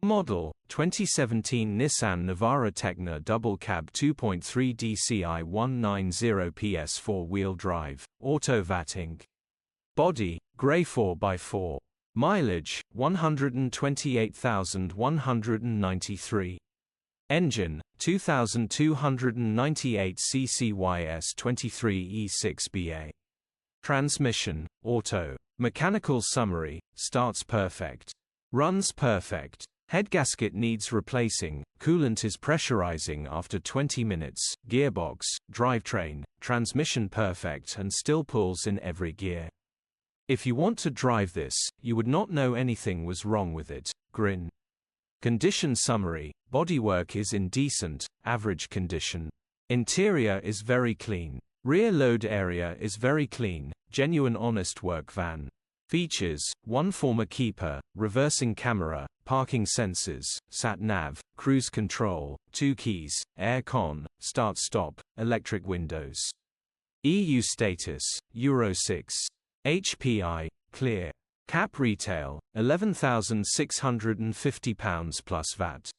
Model, 2017 Nissan Navara Tekna Double Cab 2.3 dCi 190 PS 4-wheel drive, Auto VAT Inc. Body, grey 4x4. Mileage, 128,193. Engine, 2298 ccys 23 E6BA. Transmission, auto. Mechanical summary, starts perfect. Runs perfect. Headgasket needs replacing, coolant is pressurizing after 20 minutes, gearbox, drivetrain, transmission perfect and still pulls in every gear. If you want to drive this, you would not know anything was wrong with it, grin. Condition summary, bodywork is in decent, average condition. Interior is very clean. Rear load area is very clean, genuine honest work van. Features, 1 former keeper, reversing camera, parking sensors, sat-nav, cruise control, 2 keys, air-con, start-stop, electric windows. EU status, Euro 6. HPI, clear. Cap retail, £11,650 plus VAT.